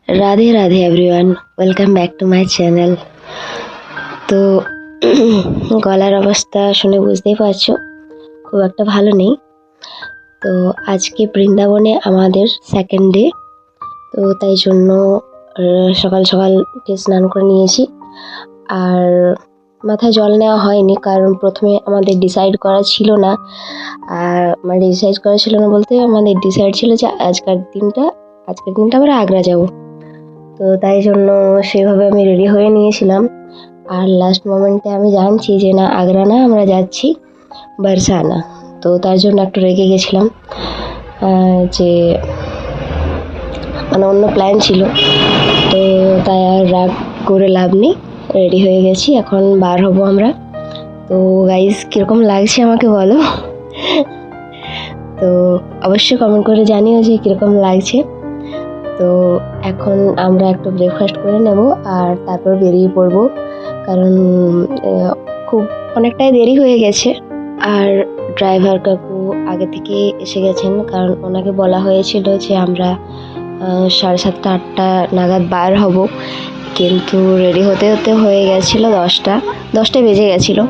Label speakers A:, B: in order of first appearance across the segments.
A: Radhe Radhe everyone, welcome back to my channel. তো গলার অবস্থা শুনে বুঝতেই পারছো খুব একটা ভালো নেই। তো আজকে বৃন্দাবনে আমাদের সেকেন্ড ডে, তো তাই জন্য সকাল সকাল উঠে স্নান করে নিয়েছি। আর মাথায় জল নেওয়া হয়নি, কারণ প্রথমে আমাদের ডিসাইড করা ছিল না। বলতে আমাদের ডিসাইড ছিল যে আজকের দিনটা আমরা আগ্রা যাব। তো তাই জন্য সেভাবে আমি রেডি হয়ে নিয়েছিলাম। আর লাস্ট মোমেন্টে আমি জানছি যে না, আগ্রা না, আমরা যাচ্ছি বারসানা। তো তার জন্য একটু রেগে গেছিলাম, যে মানে অন্য প্ল্যান ছিল। তো তাই আর রাগ করে লাভ নেই, রেডি হয়ে গেছি, এখন বার হব আমরা। তো গাইজ, কীরকম লাগছে আমাকে বলো। তো অবশ্যই কমেন্ট করে জানিও যে কীরকম লাগছে। তো এখন আমরা একটু ব্রেকফাস্ট করে নেব আর তারপর বেরিয়ে পড়ব, কারণ খুব অনেকটাই দেরি হয়ে গেছে। আর ড্রাইভার কাকু আগে থেকে এসে গেছেন, কারণ ওনাকে বলা হয়েছিল যে আমরা 7:30 8টা নাগাদ বার হব, কিন্তু রেডি হতে হতে হয়ে গেছিলো 10টা বেজে গেছিলো।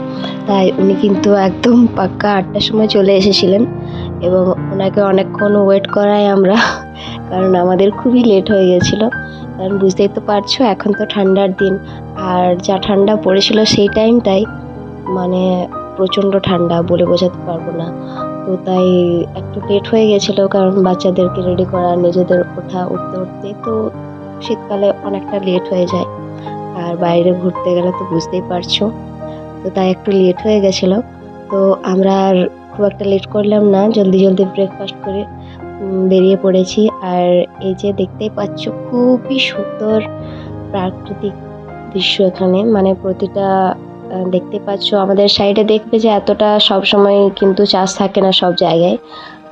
A: তাই উনি কিন্তু একদম পাক্কা 8টার সময় চলে এসেছিলেন, এবং ওনাকে অনেকক্ষণ ওয়েট করাই আমরা, কারণ আমাদের খুবই লেট হয়ে গেছিলো। কারণ বুঝতেই তো পারছো, এখন তো ঠান্ডার দিন, আর যা ঠান্ডা পড়েছিল সেই টাইমটাই, মানে প্রচণ্ড ঠান্ডা, বলে বোঝাতে পারবো না। তো তাই একটু লেট হয়ে গেছিলো, কারণ বাচ্চাদেরকে রেডি করা, নিজেদের উঠতে উঠতে তো শীতকালে অনেকটা লেট হয়ে যায়। আর বাইরে ঘুরতে গেলে তো বুঝতেই পারছো, তো তাই একটু লেট হয়ে গেছিলো। তো আমরা আর খুব একটা লেট করলাম না, জলদি ব্রেকফাস্ট করে বেরিয়ে পড়েছি। আর এই যে দেখতেই পাচ্ছ, খুবই সুন্দর প্রাকৃতিক দৃশ্য এখানে, মানে প্রতিটা দেখতে পাচ্ছ। আমাদের সাইডে দেখবে যে এতটা সব সময় কিন্তু চাষ থাকে না সব জায়গায়,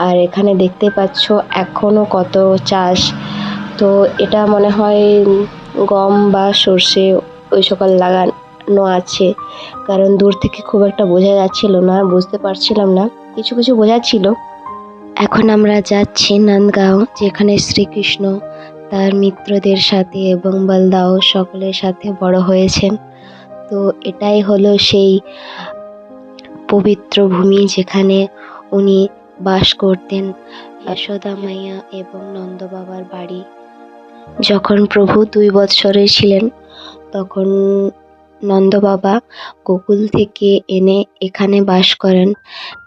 A: আর এখানে দেখতে পাচ্ছ এখনো কত চাষ। তো এটা মনে হয় গম বা সর্ষে ওই সকল লাগানো আছে, কারণ দূর থেকে খুব একটা বোঝা যাচ্ছিল না, বুঝতে পারছিলাম না, কিছু কিছু বোঝাচ্ছিল। এখন আমরা যাচ্ছি নন্দগাঁও, যেখানে শ্রীকৃষ্ণ তার মিত্রদের সাথে এবং বলদাও সকলের সাথে বড় হয়েছেন। তো এটাই হলো সেই পবিত্র ভূমি যেখানে উনি বাস করতেন। যশোদা মাইয়া এবং নন্দ বাবার বাড়ি। যখন প্রভু 2 বৎসরের ছিলেন, তখন নন্দ বাবা গোকুল থেকে এনে এখানে বাস করেন,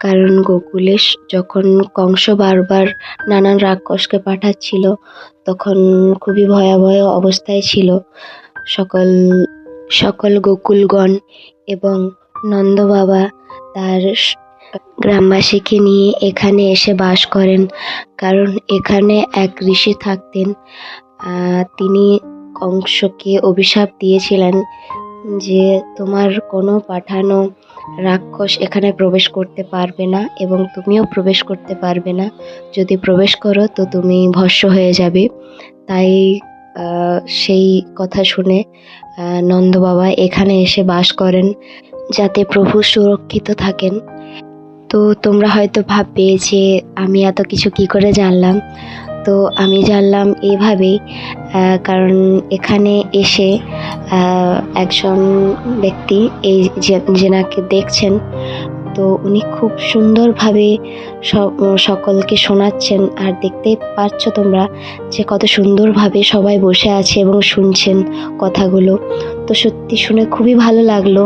A: কারণ গোকুলে যখন কংস বারবার নানান রাক্ষসকে পাঠাচ্ছিল, তখন খুবই ভয়াবহ অবস্থায় ছিল সকল গোকুলগণ, এবং নন্দ বাবা তার গ্রামবাসীকে নিয়ে এখানে এসে বাস করেন, কারণ এখানে এক ঋষি থাকতেন। তিনি কংসকে অভিশাপ দিয়েছিলেন যে তোমার কোনো পাঠানো রাক্ষস এখানে প্রবেশ করতে পারবে না, এবং তুমিও প্রবেশ করতে পারবে না। যদি প্রবেশ করো তো তুমি ভস্ম হয়ে যাবে। তাই সেই কথা শুনে নন্দ বাবা এখানে এসে বাস করেন, যাতে প্রভু সুরক্ষিত থাকেন। তো তোমরা হয়তো ভাববে যে আমি এত কিছু কি করে জানলাম। তো আমি জানলাম এইভাবেই, কারণ এখানে এসে একজন ব্যক্তি, এই যেনাকে দেখছেন, তো উনি খুব সুন্দরভাবে সকলকে শোনাচ্ছেন। আর দেখতেই পাচ্ছ তোমরা যে কত সুন্দরভাবে সবাই বসে আছে এবং শুনছেন কথাগুলো। তো সত্যি শুনে খুবই ভালো লাগলো,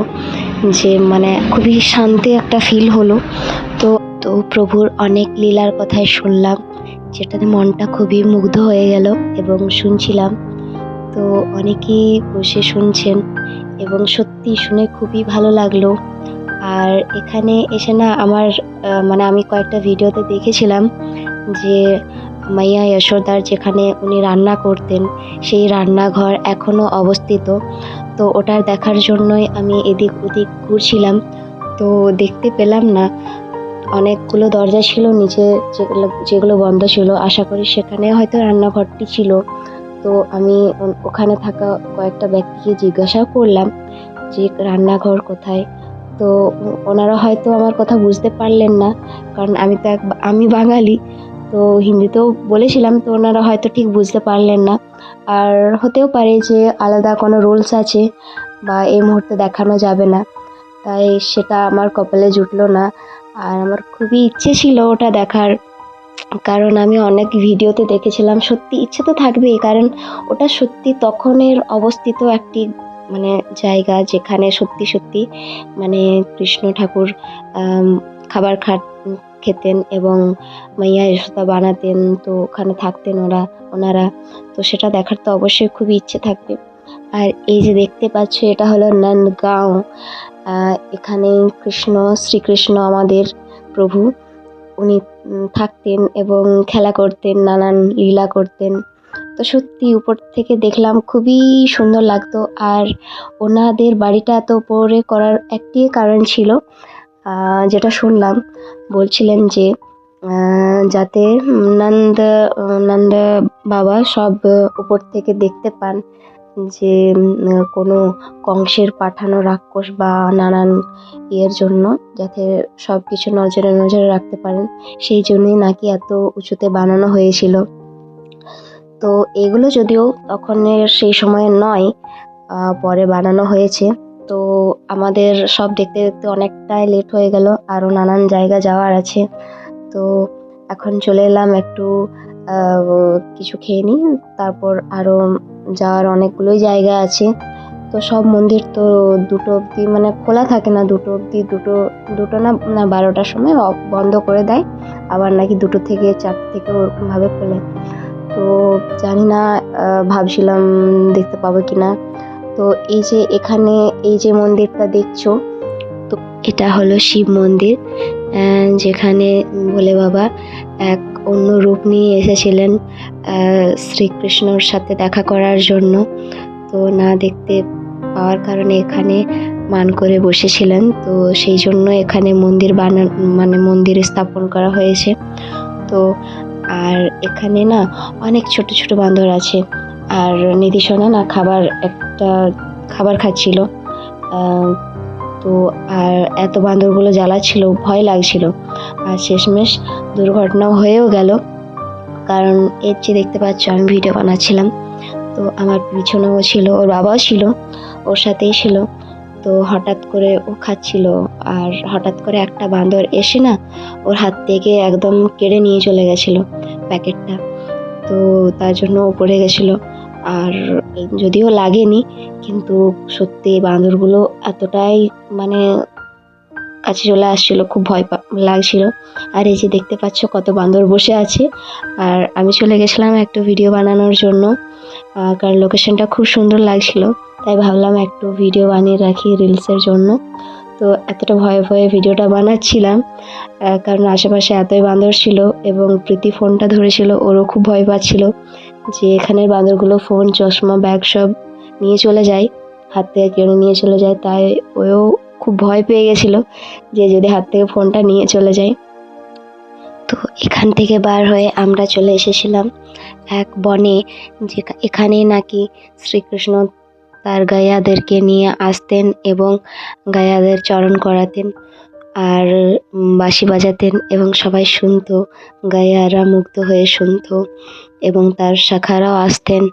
A: যে মানে খুবই শান্তি একটা ফিল হলো। তো প্রভুর অনেক লীলার কথাই শুনলাম, যেটাতে মনটা খুবই মুগ্ধ হয়ে গেল, এবং শুনছিলাম। তো অনেকেই বসে শুনছেন, এবং সত্যি শুনে খুবই ভালো লাগলো। আর এখানে এসে না আমার মানে আমি কয়েকটা ভিডিওতে দেখেছিলাম যে মাইয়া যশোদার যেখানে উনি রান্না করতেন, সেই রান্নাঘর এখনও অবস্থিত। তো ওটার দেখার জন্যই আমি এদিক ওদিক ঘুরছিলাম, তো দেখতে পেলাম না। অনেকগুলো দরজা ছিল নিচে, যেগুলো বন্ধ ছিল। আশা করি সেখানে হয়তো রান্নাঘরটি ছিল। তো আমি ওখানে থাকা কয়েকটা ব্যক্তিকে জিজ্ঞাসা করলাম যে রান্নাঘর কোথায়। তো ওনারা হয়তো আমার কথা বুঝতে পারলেন না, কারণ আমি বাঙালি। তো হিন্দিতেও বলেছিলাম, তো ওনারা হয়তো ঠিক বুঝতে পারলেন না। আর হতেও পারে যে আলাদা কোনো রুলস আছে বা এই মুহূর্তে দেখানো যাবে না, তাই সেটা আমার কপালে জুটলো না। আর আমার খুবই ইচ্ছে ছিল ওটা দেখার, কারণ আমি অনেক ভিডিওতে দেখেছিলাম। সত্যি ইচ্ছে তো থাকবেই, কারণ ওটা সত্যি তখনের অবস্থিত একটি মানে জায়গা যেখানে সত্যি সত্যি মানে কৃষ্ণ ঠাকুর খাবার খেতেন এবং মাইয়া যশোদা বানাতেন, তো ওখানে থাকতেন ওনারা। তো সেটা দেখার তো অবশ্যই খুবই ইচ্ছে থাকবে। আর এই যে দেখতে পাচ্ছ, এটা হলো নন্দগাঁও। এখানে শ্রীকৃষ্ণ আমাদের প্রভু, উনি থাকতেন এবং খেলা করতেন, নানান লীলা করতেন। তো সত্যি উপর থেকে দেখলাম, খুবই সুন্দর লাগতো। আর ওনাদের বাড়িটা এত উপরে করার একটি কারণ ছিল, যেটা শুনলাম, বলছিলেন যে যাতে নন্দ বাবা সব উপর থেকে দেখতে পান, যে কোনো কংসের পাঠানো রাক্ষস বা নানান ইয়ের জন্য যাতে সব কিছু নজরে রাখতে পারেন, সেই জন্যই নাকি এত উঁচুতে বানানো হয়েছিল। তো এগুলো যদিও তখনের সেই সময়ের নয়, পরে বানানো হয়েছে। তো আমাদের সব দেখতে দেখতে অনেকটাই লেট হয়ে গেল, আরও নানান জায়গা যাওয়ার আছে। তো এখন চলে এলাম একটু কিছু খেয়ে নিই, তারপর আরও যাওয়ার অনেকগুলোই জায়গা আছে। তো সব মন্দির তো 2টো অবধি মানে খোলা থাকে না, 2টো অবধি, দুটো না 12টার সময় বন্ধ করে দেয়, আবার নাকি 2টো থেকে 4টে থেকে ওরকমভাবে খোলে। তো জানি না, ভাবছিলাম দেখতে পাবো কিনা। তো এই যে এখানে এই যে মন্দিরটা দেখছো, তো এটা হলো শিব মন্দির, যেখানে ভোলে বাবা এক অন্য রূপ নিয়ে এসেছিলেন শ্রীকৃষ্ণর সাথে দেখা করার জন্য। তো না দেখতে পাওয়ার কারণে এখানে মান করে বসেছিলেন, তো সেই জন্য এখানে মন্দির স্থাপন করা হয়েছে। তো আর এখানে না অনেক ছোট ছোট বান্দর আছে। আর নিধিসোনা না খাবার খাচ্ছিল, তো আর এত বান্দরগুলো জ্বালাচ্ছিল, ভয় লাগছিল। আর শেষমেশ দুর্ঘটনাও হয়েও গেল, কারণ এর যে দেখতে পাচ্ছ আমি ভিডিও বানাচ্ছিলাম, তো আমার পিছনেও ছিল, ওর বাবাও ছিল, ওর সাথেই ছিল। তো হঠাৎ করে ও খাচ্ছিল, আর হঠাৎ করে একটা বান্দর এসে না ওর হাত থেকে একদম কেড়ে নিয়ে চলে গেছিলো প্যাকেটটা। তো তার জন্য ও পড়ে গেছিলো, আর যদিও লাগেনি, কিন্তু সত্যি বান্দরগুলো এতটাই মানে কাছে চলে আসছিল, খুব ভয় লাগছিল। আর এই যে দেখতে পাচ্ছ কত বান্দর বসে আছে, আর আমি চলে গেছিলাম একটু ভিডিও বানানোর জন্য, কারণ লোকেশনটা খুব সুন্দর লাগছিল, তাই ভাবলাম একটু ভিডিও বানিয়ে রাখি রিলসের জন্য। তো এতটা ভয়ে ভয়ে ভিডিওটা বানাচ্ছিলাম, কারণ আশেপাশে এতই বান্দর ছিল, এবং প্রীতি ফোনটা ধরেছিল, ওরও খুব ভয় পাচ্ছিল যে এখানের বান্দরগুলো ফোন, চশমা, ব্যাগ সব নিয়ে চলে যায়, হাত থেকে কেড়ে নিয়ে চলে যায়। তাই ওও খুব ভয় পেয়ে গেছিল যে যদি হাত থেকে ফোনটা নিয়ে চলে যায়। তো এখান থেকে বার হয়ে আমরা চলে এসেছিলাম এক বনে, যে এখানে নাকি শ্রীকৃষ্ণ তার গায়াদেরকে নিয়ে আসতেন এবং গায়াদের চরণ করাতেন, আর বাঁশি বাজাতেন এবং সবাই শুনতো, গায়ারা মুগ্ধ হয়ে শুনতো, এবং তার শাখারাও আসতেন।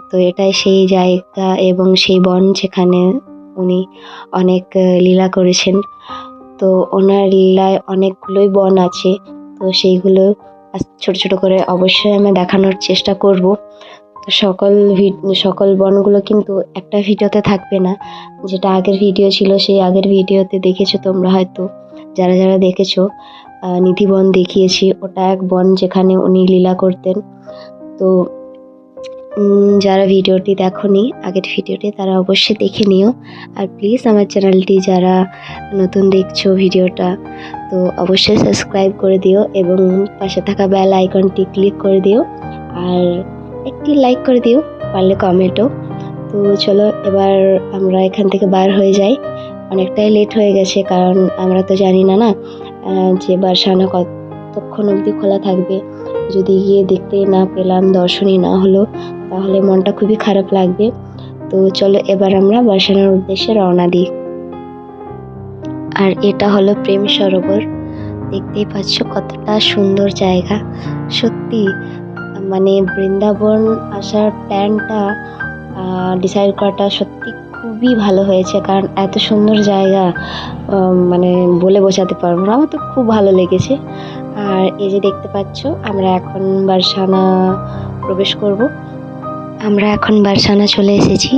A: তো এটাই সেই জায়গা এবং সেই বন যেখানে উনি অনেক লীলা করেছেন। তো ওনার লীলায় অনেকগুলোই বন আছে, তো সেইগুলো ছোট ছোট করে অবশ্যই আমি দেখানোর চেষ্টা করব। তো সকল বনগুলো কিন্তু একটা ভিডিওতে থাকবে না, যেটা আগের ভিডিও ছিল সেই আগের ভিডিওতে দেখেছো তোমরা হয়তো, যারা যারা দেখেছো, নিধি বন দেখিয়েছি, ওটা এক বন যেখানে উনি লীলা করতেন। তো যারা ভিডিওটি দেখোনি আগের ভিডিওটি, তারা অবশ্যই দেখে নিও। আর প্লিজ আমার চ্যানেলটি যারা নতুন দেখছো ভিডিওটা, তো অবশ্যই সাবস্ক্রাইব করে দিও এবং পাশে থাকা বেল আইকনটি ক্লিক করে দিও, আর একটি লাইক করে দিও, পারলে কমেন্টও। তো চলো এবার আমরা এখান থেকে বার হয়ে যাই, অনেকটাই লেট হয়ে গেছে, কারণ আমরা তো জানি না যে বারসানা কতক্ষণ অবধি খোলা থাকবে। যদি গিয়ে দেখতে না পেলাম, দর্শনই না হলো, তাহলে মনটা খুবই খারাপ লাগবে। তো চলো এবার আমরা বারসানার উদ্দেশ্যে রওনা দিই। আর এটা হলো প্রেম সরোবর। দেখতেই পাচ্ছ কতটা সুন্দর জায়গা। সত্যি মানে বৃন্দাবন আসার প্ল্যানটা ডিসাইড করাটা সত্যি খুবই ভালো হয়েছে, কারণ এত সুন্দর জায়গা মানে বলে বোঝাতে পারবো না, আমার তো খুব ভালো লেগেছে। আর এই যে দেখতে পাচ্ছ আমরা এখন বারসানা প্রবেশ করব। আমরা এখন বারসানা চলে এসেছি।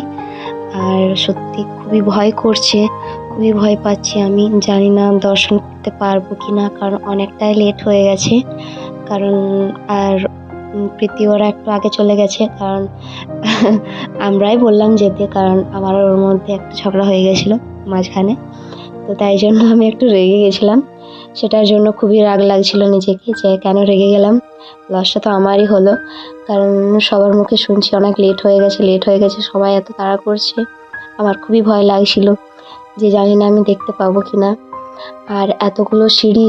A: আর সত্যি খুবই ভয় করছে, খুবই ভয় পাচ্ছি। আমি জানি না দর্শন করতে পারবো কি না, কারণ অনেকটাই লেট হয়ে গেছে। কারণ আর প্রীতি ওরা একটু আগে চলে গেছে, কারণ আমরাই বললাম যেতে, কারণ আমার ওর মধ্যে একটা ঝগড়া হয়ে গেছিলো মাঝখানে। তো তাই জন্য আমি একটু রেগে গেছিলাম, সেটার জন্য খুবই রাগ লাগছিল নিজেকে যে কেন রেগে গেলাম। লসটা তো আমারই হলো, কারণ সবার মুখে শুনছি অনেক লেট হয়ে গেছে, সবাই এত তাড়া করছে। আমার খুবই ভয় লাগছিল যে জানি না আমি দেখতে পাবো কি না। আর এতগুলো সিঁড়ি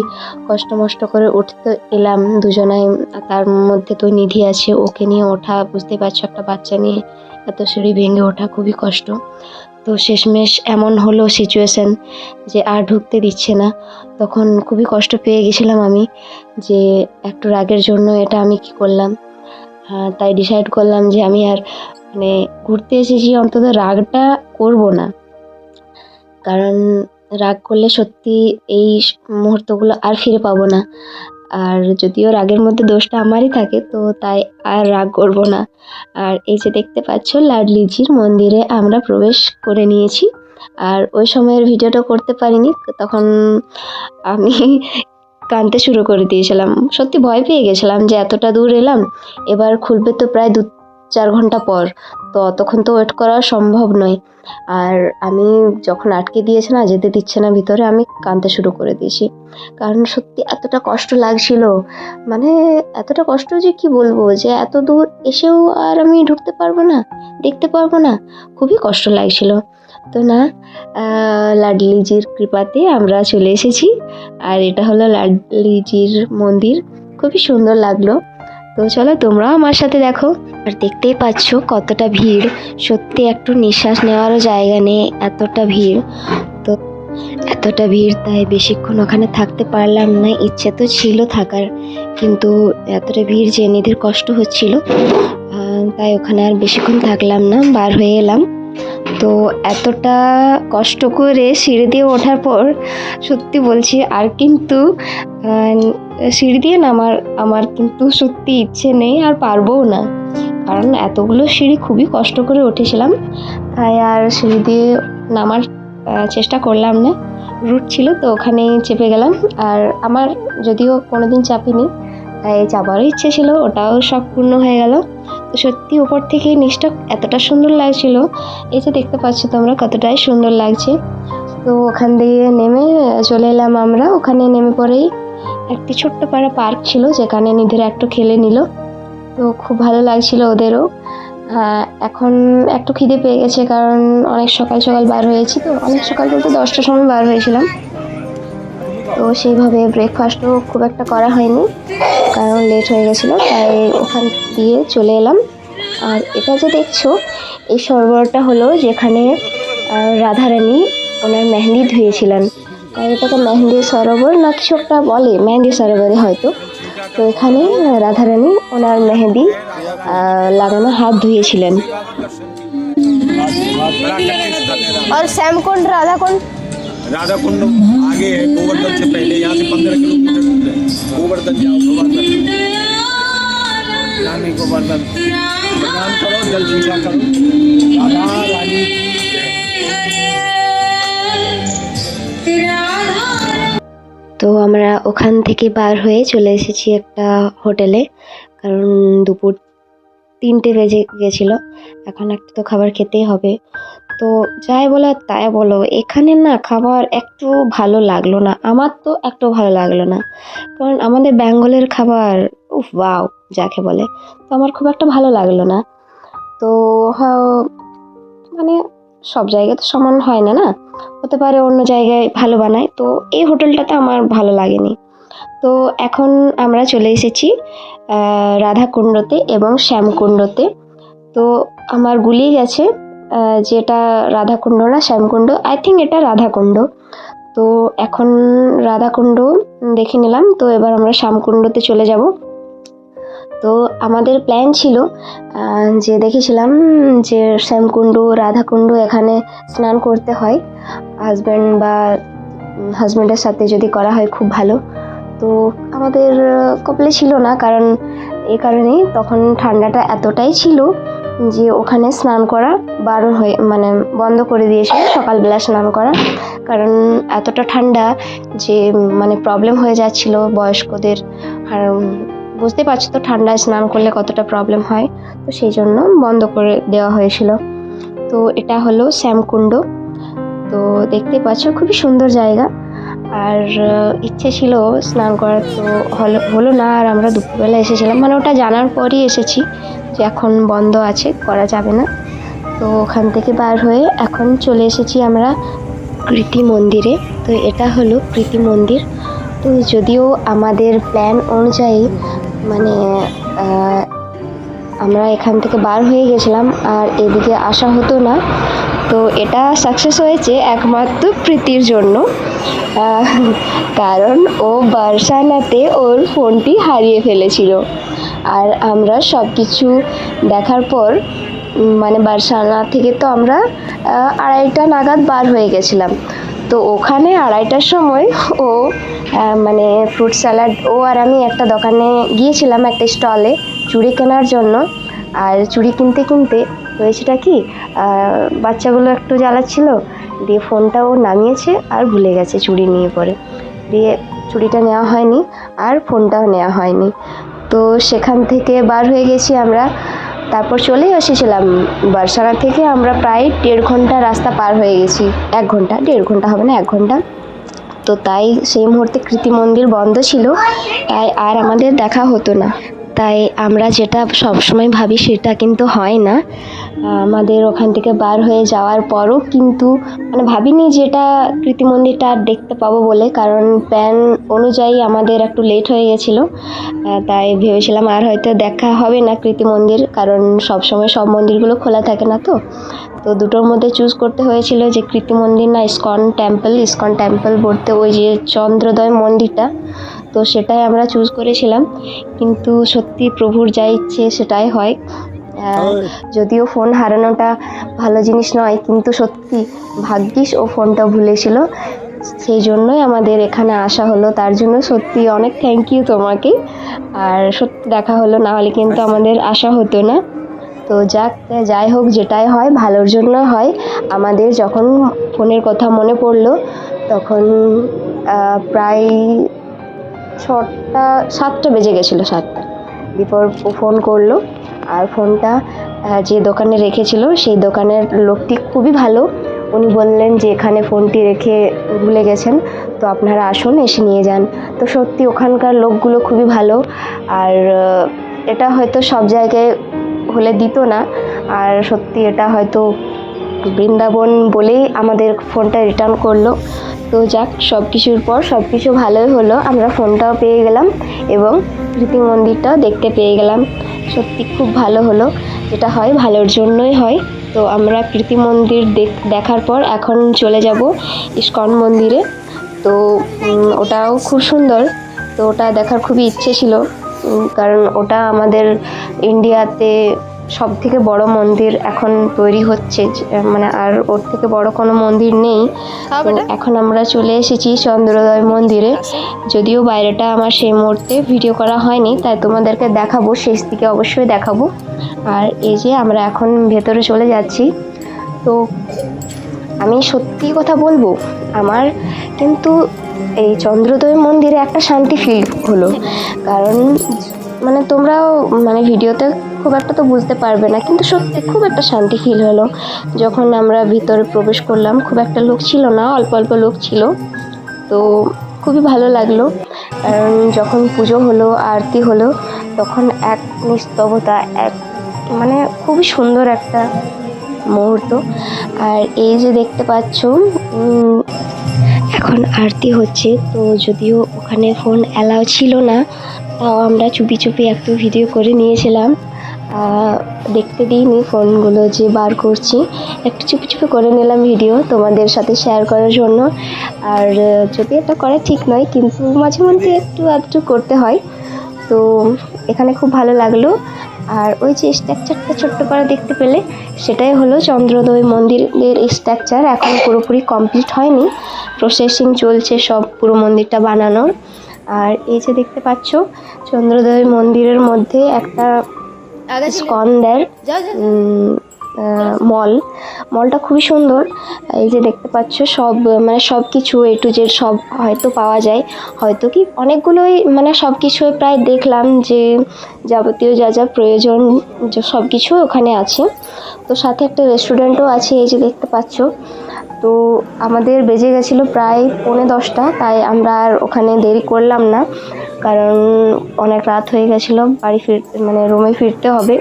A: কষ্ট মষ্ট করে উঠতে এলাম দুজনাই, তার মধ্যে তো নিধি আছে, ওকে নিয়ে ওঠা বুঝতে পারছো, একটা বাচ্চা নিয়ে এত সিঁড়ি ভেঙে ওঠা খুবই কষ্ট। তো শেষমেশ এমন হলো সিচুয়েশন যে আর ঢুকতে দিচ্ছে না। তখন খুবই কষ্ট পেয়ে গেছিলাম আমি, যে একটু রাগের জন্য এটা আমি কি করলাম। তাই ডিসাইড করলাম যে আমি আর মানে ঘুরতে এসেছি, অন্তত রাগটা করব না, কারণ রাগ করলে সত্যি এই মুহূর্তগুলো আর ফিরে পাবো না। আর যদিও রাগের মধ্যে দোষটা আমারই থাকে, তো তাই আর রাগ করব না। আর এই যে দেখতে পাচ্ছ লাডলিজির মন্দিরে আমরা প্রবেশ করে নিয়েছি। আর ওই সময়ের ভিডিওটা করতে পারিনি, তখন আমি কাঁদতে শুরু করে দিয়েছিলাম। সত্যি ভয় পেয়ে গেছিলাম যে এতটা দূর এলাম, এবার খুলবে তো প্রায় 2-4 ঘন্টা পর, তো অতক্ষণ তো ওয়েট করা সম্ভব নয়। আর আমি যখন আটকে দিয়েছে না, যেতে দিচ্ছে না ভিতরে, আমি কাঁদতে শুরু করে দিয়েছি, কারণ সত্যি এতটা কষ্ট লাগছিল। মানে এতটা কষ্ট যে কি বলবো, যে এত দূর এসেও আর আমি ঢুকতে পারবো না, দেখতে পারবো না, খুবই কষ্ট লাগছিল। তো না, লাডলিজির কৃপাতে আমরা চলে এসেছি। আর এটা হলো লাডলিজির মন্দির, খুবই সুন্দর লাগলো। তো চলো তোমরাও আমার সাথে দেখো। আর দেখতেই পাচ্ছ কতটা ভিড়, সত্যি একটু নিঃশ্বাস নেওয়ারও জায়গা নেই, এতটা ভিড়। তো এতটা ভিড়, তাই বেশিক্ষণ ওখানে থাকতে পারলাম না। ইচ্ছে তো ছিল থাকার, কিন্তু এতটা ভিড় যে নিধির কষ্ট হচ্ছিল, তাই ওখানে আর বেশিক্ষণ থাকলাম না, বার হয়ে এলাম। তো এতটা কষ্ট করে সিঁড়ি দিয়ে ওঠার পর সত্যি বলছি আর কিন্তু সিঁড়ি দিয়ে আমার কিন্তু সত্যি ইচ্ছে নেই, আর পারবও না, কারণ এতগুলো সিঁড়ি খুবই কষ্ট করে উঠেছিলাম, তাই আর সিঁড়ি দিয়ে নামার চেষ্টা করলাম না। রুট ছিল তো ওখানেই চেপে গেলাম। আর আমার যদিও কোনোদিন চাপিনি, তাই চাপারও ইচ্ছে ছিল, ওটাও সব পূর্ণ হয়ে গেল। তো সত্যি উপর থেকে নিচটা এতটা সুন্দর লাগছিল, এই যে দেখতে পাচ্ছ তোমরা কতটাই সুন্দর লাগছে। তো ওখান দিয়ে নেমে চলে এলাম আমরা। ওখানে নেমে পরেই একটি ছোট্ট পাড়া পার্ক ছিল, যেখানে নিধিরা একটু খেলে নিল, তো খুব ভালো লাগছিল ওদেরও। এখন একটু খিদে পেয়ে গেছে, কারণ অনেক সকাল সকাল বার হয়েছি, তো অনেক সকাল বলতে 10টার সময় বার হয়েছিলাম। তো সেইভাবে ব্রেকফাস্টও খুব একটা করা হয়নি, কারণ লেট হয়ে গেছিলো, তাই ওখান দিয়ে চলে এলাম। আর এটা যে দেখছো, এই সরোবরটা হলো যেখানে রাধারানী ওনার মেহেন্দি ধুয়েছিলেন, তাই এটাকে মেহেন্দি সরোবর না কিছু একটা বলে, মেহেন্দি সরোবরে হয়তো। তো এখানে রাধারানী ওনার মেহেন্দি লাগানো হাত ধুয়েছিলেন।
B: और श्याम कुंड राधा कुंड
C: आगे है, गोवर्धन से पहले, यहाँ से 15 किलोमीटर दूर है। गोवर्धन जाओ, गोवर्धन प्रणाम करो, जल पूजा करो, राधा रानी।
A: তো আমরা ওখান থেকে বার হয়ে চলে এসেছি একটা হোটেলে, কারণ দুপুর 3টে বেজে গেছিলো, এখন একটা তো খাবার খেতেই হবে। তো যাই বলো তাই বলো, এখানে না খাবার একটু ভালো লাগলো না, আমার তো একটু ভালো লাগলো না, কারণ আমাদের বেঙ্গলের খাবার উফ ওয়াও যাকে বলে, তো আমার খুব একটা ভালো লাগলো না। তো মানে সব জায়গায় তো সমান হয় না, হতে পারে অন্য জায়গায় ভালো বানায়, তো এই হোটেলটাতে আমার ভালো লাগেনি। তো এখন আমরা চলে এসেছি রাধাকুণ্ডতে এবং শ্যামকুণ্ডতে। তো আমার গুলিয়ে গেছে যেটা রাধাকুণ্ড না শ্যামকুণ্ড, আই থিঙ্ক এটা রাধাকুণ্ড। তো তো এখন রাধাকুণ্ড দেখে নিলাম, তো এবার আমরা শ্যামকুণ্ডতে চলে যাব। তো আমাদের প্ল্যান ছিল যে দেখেছিলাম যে শ্যামকুণ্ড, রাধাকুণ্ড এখানে স্নান করতে হয় হাজব্যান্ডের সাথে যদি করা হয় খুব ভালো। তো আমাদের কপালে ছিল না, কারণ এই কারণেই তখন ঠান্ডাটা এতটাই ছিল যে ওখানে স্নান করা বারণ হয়ে বন্ধ করে দিয়েছিল সকালবেলা স্নান করা, কারণ এতটা ঠান্ডা যে প্রবলেম হয়ে যাচ্ছিল বয়স্কদের। আর বুঝতে পারছো তো ঠান্ডায় স্নান করলে কতটা প্রবলেম হয়, তো সেই জন্য বন্ধ করে দেওয়া হয়েছিল। তো এটা হলো শ্যামকুণ্ড। তো দেখতে পাচ্ছ খুবই সুন্দর জায়গা। আর ইচ্ছে ছিল স্নান করার, তো হলো না। আর আমরা দুপুরবেলা এসেছিলাম, ওটা জানার পরই এসেছি যে এখন বন্ধ আছে, করা যাবে না। তো ওখান থেকে বার হয়ে এখন চলে এসেছি আমরা কৃতি মন্দিরে। তো এটা হলো কৃতি মন্দির। তো যদিও আমাদের প্ল্যান অনুযায়ী আমরা এখান থেকে বার হয়ে গেছিলাম আর এদিকে আসা হতো না, তো এটা সাকসেস হয়েছে একমাত্র প্রীতির জন্য, কারণ ও বার্সানাতে ওর ফোনটি হারিয়ে ফেলেছিল। আর আমরা সব কিছু দেখার পর বার্সানা থেকে তো আমরা 2:30 নাগাদ বার হয়ে গেছিলাম। তো ওখানে 2:30টার সময় ও ফ্রুট স্যালাড, ও আর আমি একটা দোকানে গিয়েছিলাম, একটা স্টলে চুড়ি কেনার জন্য। আর চুড়ি কিনতে কিনতে হয়েছেটা কি, বাচ্চাগুলো একটু জ্বালাচ্ছিল, দিয়ে ফোনটা ও নামিয়েছে আর ভুলে গেছে চুড়ি নিয়ে পরে, দিয়ে চুড়িটা নেওয়া হয়নি আর ফোনটাও নেওয়া হয়নি। তো সেখান থেকে বার হয়ে গেছি আমরা। তারপর চলে এসেছিলাম বার্সানা থেকে আমরা প্রায় 1.5 ঘন্টা রাস্তা পার হয়ে গেছি। 1 ঘন্টা, 1.5 ঘন্টা হবে না, 1 ঘন্টা। তো তাই সেই মুহূর্তে কৃতি মন্দির বন্ধ ছিল, তাই আর আমাদের দেখা হতো না। তাই আমরা যেটা সবসময় ভাবি সেটা কিন্তু হয় না। আমাদের ওখান থেকে বার হয়ে যাওয়ার পরও কিন্তু ভাবিনি যে এটা কৃতি মন্দিরটা আর দেখতে পাবো বলে, কারণ প্ল্যান অনুযায়ী আমাদের একটু লেট হয়ে গেছিলো। তাই ভেবেছিলাম আর হয়তো দেখা হবে না কৃতি মন্দির, কারণ সবসময় সব মন্দিরগুলো খোলা থাকে না। তো দুটোর মধ্যে চুজ করতে হয়েছিল যে কৃতি মন্দির না ইস্কন টেম্পল বলতে ওই যে চন্দ্রোদয় মন্দিরটা, তো সেটাই আমরা চুজ করেছিলাম। কিন্তু সত্যি প্রভুর যা ইচ্ছে সেটাই হয়। যদিও ফোন হারানোটা ভালো জিনিস নয়, কিন্তু সত্যি ভাগ্যিস ও ফোনটা ভুলেছিল, সেই জন্যই আমাদের এখানে আসা হলো। তার জন্য সত্যি অনেক থ্যাংক ইউ তোমাকে। আর সত্যি দেখা হলো, না হলে কিন্তু আমাদের আসা হতো না। তো যাই হোক, যেটাই হয় ভালোর জন্য হয়। আমাদের যখন ফোনের কথা মনে পড়লো তখন প্রায় 7টা বেজে গেছিলো, 7টা। এরপর ফোন করলো, আর ফোনটা যে দোকানে রেখেছিল সেই দোকানের লোকটি খুবই ভালো। উনি বললেন যে এখানে ফোনটি রেখে ভুলে গেছেন, তো আপনারা আসুন, এসে নিয়ে যান। তো সত্যি ওখানকার লোকগুলো খুবই ভালো। আর এটা হয়তো সব জায়গায় হলে দিত না, আর সত্যি এটা হয়তো বৃন্দাবন বলেই আমাদের ফোনটা রিটার্ন করলো। তো যাক, সব কিছুর পর সব কিছু ভালোই হলো, আমরা ফোনটাও পেয়ে গেলাম এবং কৃতি মন্দিরটাও দেখতে পেয়ে গেলাম। সত্যি খুব ভালো হলো, যেটা হয় ভালোর জন্যই হয়। তো আমরা কৃতি মন্দির দেখার পর এখন চলে যাব ইস্কন মন্দিরে। তো ওটাও খুব সুন্দর, তো ওটা দেখার খুবই ইচ্ছে ছিল, কারণ ওটা আমাদের ইন্ডিয়াতে সব থেকে বড় মন্দির এখন তৈরি হচ্ছে, আর ওর থেকে বড় কোনো মন্দির নেই। তো এখন আমরা চলে এসেছি চন্দ্রোদয় মন্দিরে। যদিও বাইরেটা আমার সেই মুহূর্তে ভিডিও করা হয়নি, তাই তোমাদেরকে দেখাবো, শেষ দিকে অবশ্যই দেখাবো। আর এই যে আমরা এখন ভেতরে চলে যাচ্ছি। তো আমি সত্যি কথা বলবো, আমার কিন্তু এই চন্দ্রোদয় মন্দিরে একটা শান্তি ফিল হলো, কারণ তোমরাও ভিডিওতে খুব একটা তো বুঝতে পারবে না, কিন্তু সত্যি খুব একটা শান্তি ফিল হলো যখন আমরা ভিতরে প্রবেশ করলাম। খুব একটা লোক ছিল না, অল্প অল্প লোক ছিল, তো খুবই ভালো লাগলো। কারণ যখন পুজো হলো, আরতি হলো, তখন এক নিস্তবতা, খুবই সুন্দর একটা মুহূর্ত। আর এই যে দেখতে পাচ্ছ এখন আরতি হচ্ছে, তো যদিও ওখানে ফোন অ্যালাউ ছিল না, তাও আমরা চুপি চুপি একটু ভিডিও করে নিয়েছিলাম। দেখতে দিইনি ফোনগুলো যে বার করছি, একটু চুপি চুপি করে নিলাম ভিডিও তোমাদের সাথে শেয়ার করার জন্য। আর যদি এটা করা ঠিক নয়, কিন্তু মাঝে মধ্যে একটু আধটু করতে হয়। তো এখানে খুব ভালো লাগলো। আর ওই যে স্ট্রাকচারটা ছোট্ট করে দেখতে পেলে, সেটাই হলো চন্দ্রোদয় মন্দিরের স্ট্রাকচার। এখন পুরোপুরি কমপ্লিট হয়নি, প্রসেসিং চলছে সব পুরো মন্দিরটা বানানোর। আর এই যে দেখতে পাচ্ছ চন্দ্রোদয় মন্দিরের মধ্যে একটা স্কন্দের মলটা খুবই সুন্দর। এই যে দেখতে পাচ্ছ সব মানে সব কিছু এ টু জেড সব হয়তো পাওয়া যায়, হয়তো কি অনেকগুলোই মানে সব কিছুই প্রায় দেখলাম যে যাবতীয় যা যা প্রয়োজন সব কিছু ওখানে আছে। তো সাথে একটা রেস্টুরেন্টও আছে, এই যে দেখতে পাচ্ছ। তো আমাদের বেজে গেছিলো প্রায় 9:45, তাই আমরা আর ওখানে দেরি করলাম না, কারণ অনেক রাত হয়ে গেছিলো, বাড়ি মানে রুমে ফিরতে হবে।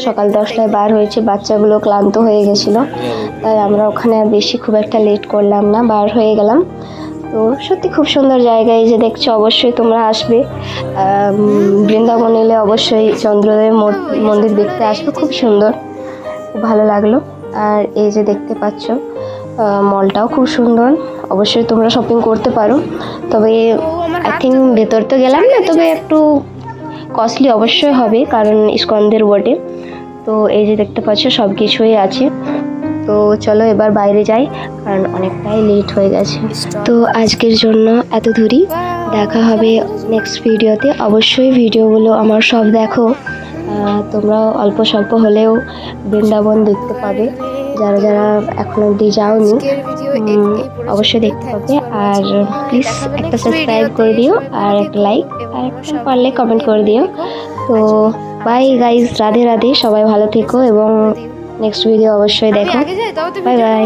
A: সকাল 10টায় বার হয়েছে, বাচ্চাগুলো ক্লান্ত হয়ে গেছিলো, তাই আমরা ওখানে আর বেশি খুব একটা লেট করলাম না, বার হয়ে গেলাম। তো সত্যি খুব সুন্দর জায়গা, এই যে দেখছো, অবশ্যই তোমরা আসবে। বৃন্দাবন এলে অবশ্যই চন্দ্রোদয় মন্দির দেখতে আসবে, খুব সুন্দর, খুব ভালো লাগলো। আর এই যে দেখতে পাচ্ছ মলটাও খুব সুন্দর, অবশ্যই তোমরা শপিং করতে পারো। তবে আই থিঙ্ক ভেতর তো গেলাম না, তবে একটু কস্টলি অবশ্যই হবে, কারণ স্কন্দের বটে। তো এই যে দেখতে পাচ্ছ সব কিছুই আছে। তো চলো এবার বাইরে যাই, কারণ অনেকটাই লেট হয়ে গেছে। তো আজকের জন্য এত দূরই, দেখা হবে নেক্সট ভিডিওতে। অবশ্যই ভিডিওগুলো আমার সব দেখো, তোমরা অল্প স্বল্প হলেও বৃন্দাবন দেখতে পাবে, যারা যারা এখন অবধি যাওনি অবশ্যই দেখতে পাবে। আর প্লিজ একটা সাবস্ক্রাইব করে দিও, আর একটা লাইক, আর পারলে কমেন্ট করে দিও। তো বাই গাইজ, রাধে রাধে, সবাই ভালো থেকো এবং নেক্সট ভিডিও অবশ্যই দেখো। Bye bye.